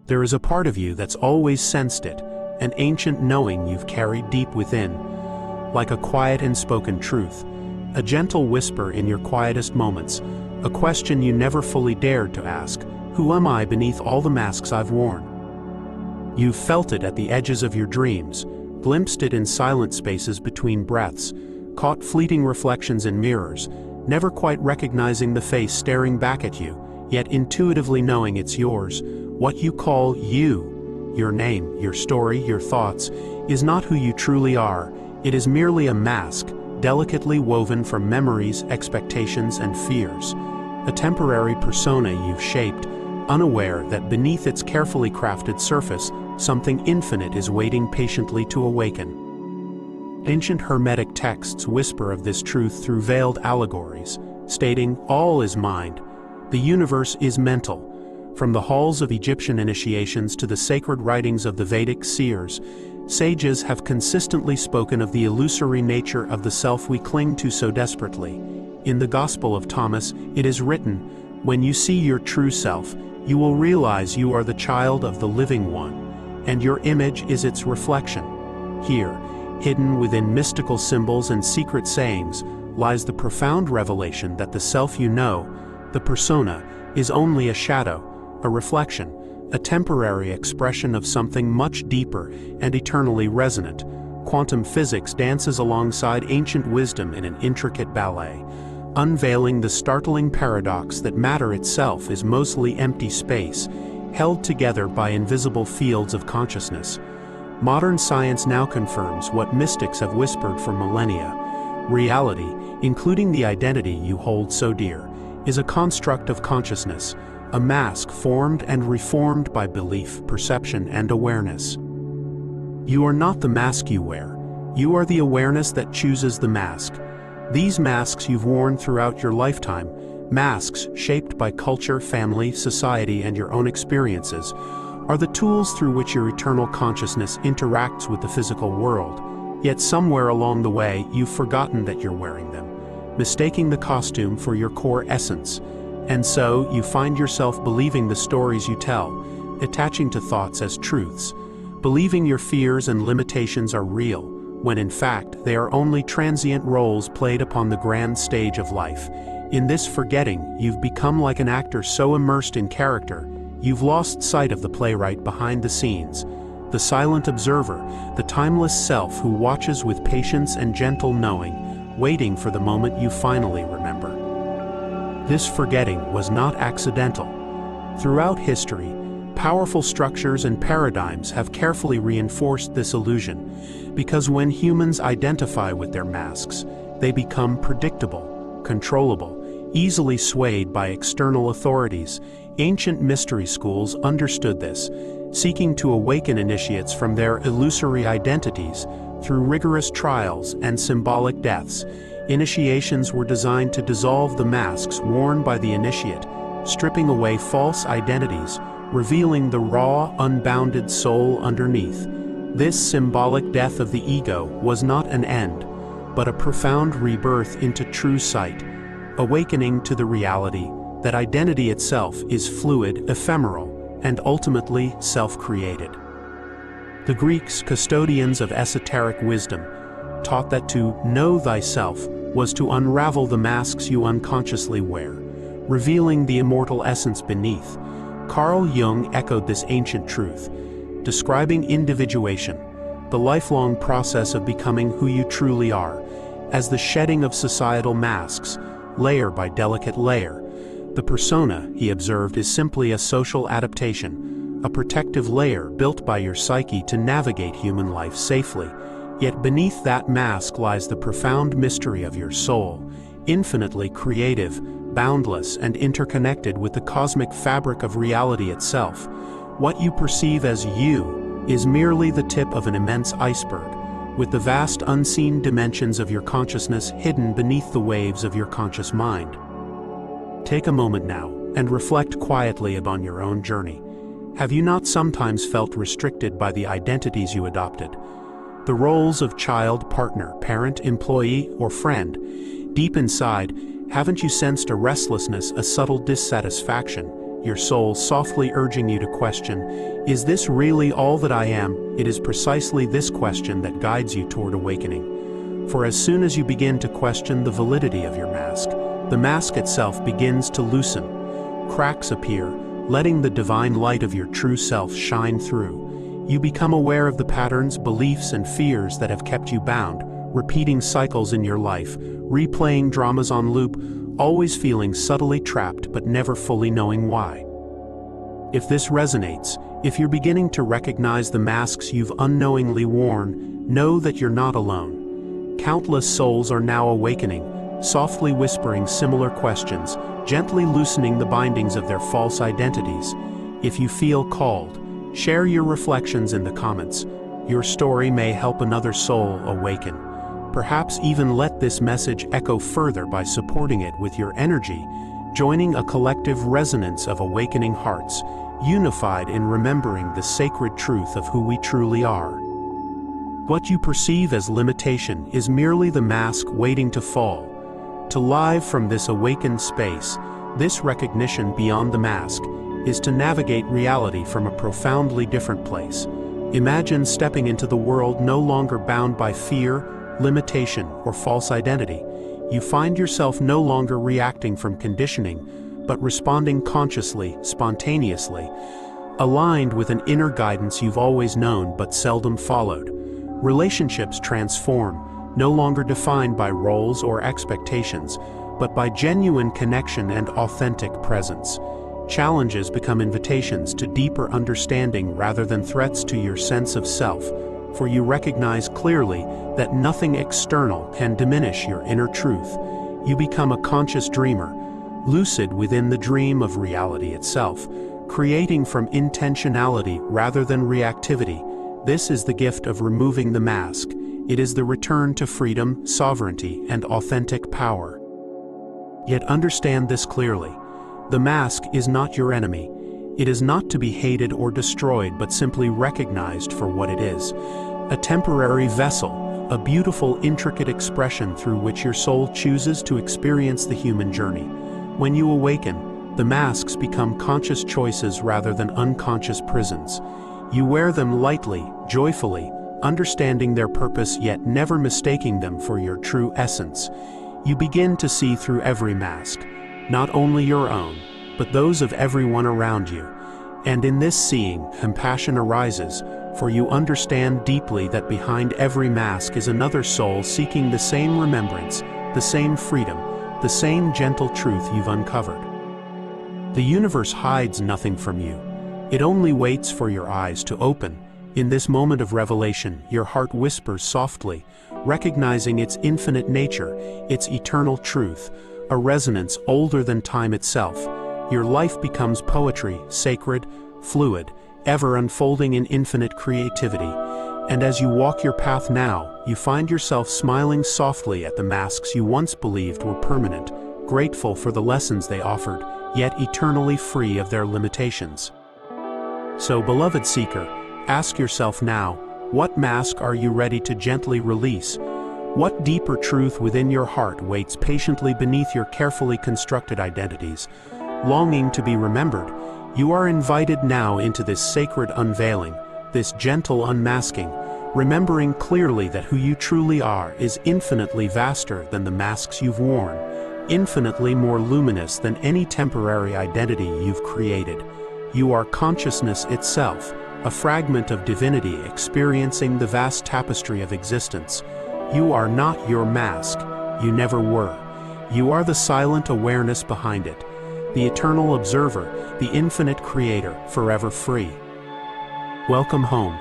There is a part of you that's always sensed it, an ancient knowing you've carried deep within, like a quiet and spoken truth, a gentle whisper in your quietest moments, a question you never fully dared to ask: who am I beneath all the masks I've worn? You've felt it at the edges of your dreams, glimpsed it in silent spaces between breaths, caught fleeting reflections in mirrors, never quite recognizing the face staring back at you, yet intuitively knowing it's yours. What you call you, your name, your story, your thoughts, is not who you truly are. It is merely a mask, delicately woven from memories, expectations, and fears. A temporary persona you've shaped, unaware that beneath its carefully crafted surface, something infinite is waiting patiently to awaken. Ancient Hermetic texts whisper of this truth through veiled allegories, stating, "All is mind. The universe is mental." From the halls of Egyptian initiations to the sacred writings of the Vedic seers, sages have consistently spoken of the illusory nature of the self we cling to so desperately. In the Gospel of Thomas, it is written, "When you see your true self, you will realize you are the child of the living one, and your image is its reflection." Here, hidden within mystical symbols and secret sayings, lies the profound revelation that the self you know, the persona, is only a shadow, a reflection, a temporary expression of something much deeper and eternally resonant. Quantum physics dances alongside ancient wisdom in an intricate ballet, unveiling the startling paradox that matter itself is mostly empty space, held together by invisible fields of consciousness. Modern science now confirms what mystics have whispered for millennia. Reality, including the identity you hold so dear, is a construct of consciousness, a mask formed and reformed by belief, perception, and awareness. You are not the mask you wear. You are the awareness that chooses the mask. These masks you've worn throughout your lifetime, masks shaped by culture, family, society, and your own experiences, are the tools through which your eternal consciousness interacts with the physical world. Yet somewhere along the way, you've forgotten that you're wearing them, mistaking the costume for your core essence. And so, you find yourself believing the stories you tell, attaching to thoughts as truths, believing your fears and limitations are real, when in fact they are only transient roles played upon the grand stage of life. In this forgetting, you've become like an actor so immersed in character, you've lost sight of the playwright behind the scenes, the silent observer, the timeless self who watches with patience and gentle knowing, waiting for the moment you finally remember. This forgetting was not accidental. Throughout history, powerful structures and paradigms have carefully reinforced this illusion, because when humans identify with their masks, they become predictable, controllable, easily swayed by external authorities. Ancient mystery schools understood this, seeking to awaken initiates from their illusory identities through rigorous trials and symbolic deaths. Initiations were designed to dissolve the masks worn by the initiate, stripping away false identities, revealing the raw, unbounded soul underneath. This symbolic death of the ego was not an end, but a profound rebirth into true sight, awakening to the reality that identity itself is fluid, ephemeral, and ultimately self-created. The Greeks, custodians of esoteric wisdom, taught that to know thyself was to unravel the masks you unconsciously wear, revealing the immortal essence beneath. Carl Jung echoed this ancient truth, describing individuation, the lifelong process of becoming who you truly are, as the shedding of societal masks, layer by delicate layer. The persona, he observed, is simply a social adaptation, a protective layer built by your psyche to navigate human life safely. Yet beneath that mask lies the profound mystery of your soul, infinitely creative, boundless, and interconnected with the cosmic fabric of reality itself. What you perceive as you is merely the tip of an immense iceberg, with the vast unseen dimensions of your consciousness hidden beneath the waves of your conscious mind. Take a moment now and reflect quietly upon your own journey. Have you not sometimes felt restricted by the identities you adopted? The roles of child, partner, parent, employee, or friend. Deep inside, haven't you sensed a restlessness, a subtle dissatisfaction? your soul softly urging you to question, is this really all that I am? It is precisely this question that guides you toward awakening. For as soon as you begin to question the validity of your mask, the mask itself begins to loosen. Cracks appear, letting the divine light of your true self shine through. You become aware of the patterns, beliefs, and fears that have kept you bound, repeating cycles in your life, replaying dramas on loop, always feeling subtly trapped but never fully knowing why. If this resonates, if you're beginning to recognize the masks you've unknowingly worn, know that you're not alone. Countless souls are now awakening, softly whispering similar questions, gently loosening the bindings of their false identities. If you feel called, share your reflections in the comments. Your story may help another soul awaken. Perhaps even let this message echo further by supporting it with your energy, joining a collective resonance of awakening hearts, unified in remembering the sacred truth of who we truly are. What you perceive as limitation is merely the mask waiting to fall. To live from this awakened space, this recognition beyond the mask, is to navigate reality from a profoundly different place. Imagine stepping into the world no longer bound by fear, limitation, or false identity. You find yourself no longer reacting from conditioning, but responding consciously, spontaneously, aligned with an inner guidance you've always known but seldom followed. Relationships transform, no longer defined by roles or expectations, but by genuine connection and authentic presence. Challenges become invitations to deeper understanding rather than threats to your sense of self, for you recognize clearly that nothing external can diminish your inner truth. You become a conscious dreamer, lucid within the dream of reality itself, creating from intentionality rather than reactivity. This is the gift of removing the mask. It is the return to freedom, sovereignty, and authentic power. Yet understand this clearly. The mask is not your enemy. It is not to be hated or destroyed, but simply recognized for what it is. A temporary vessel, a beautiful, intricate expression through which your soul chooses to experience the human journey. When you awaken, the masks become conscious choices rather than unconscious prisons. You wear them lightly, joyfully, understanding their purpose yet never mistaking them for your true essence. You begin to see through every mask, not only your own, but those of everyone around you. And in this seeing, compassion arises, for you understand deeply that behind every mask is another soul seeking the same remembrance, the same freedom, the same gentle truth you've uncovered. The universe hides nothing from you. It only waits for your eyes to open. In this moment of revelation, your heart whispers softly, recognizing its infinite nature, its eternal truth, a resonance older than time itself. Your life becomes poetry, sacred, fluid, ever unfolding in infinite creativity. And as you walk your path now, you find yourself smiling softly at the masks you once believed were permanent, grateful for the lessons they offered, yet eternally free of their limitations. So, beloved seeker, ask yourself now, what mask are you ready to gently release? What deeper truth within your heart waits patiently beneath your carefully constructed identities? Longing to be remembered, you are invited now into this sacred unveiling, this gentle unmasking, remembering clearly that who you truly are is infinitely vaster than the masks you've worn, infinitely more luminous than any temporary identity you've created. You are consciousness itself, a fragment of divinity experiencing the vast tapestry of existence. You are not your mask, you never were. You are the silent awareness behind it, the eternal observer, the infinite creator, forever free. Welcome home.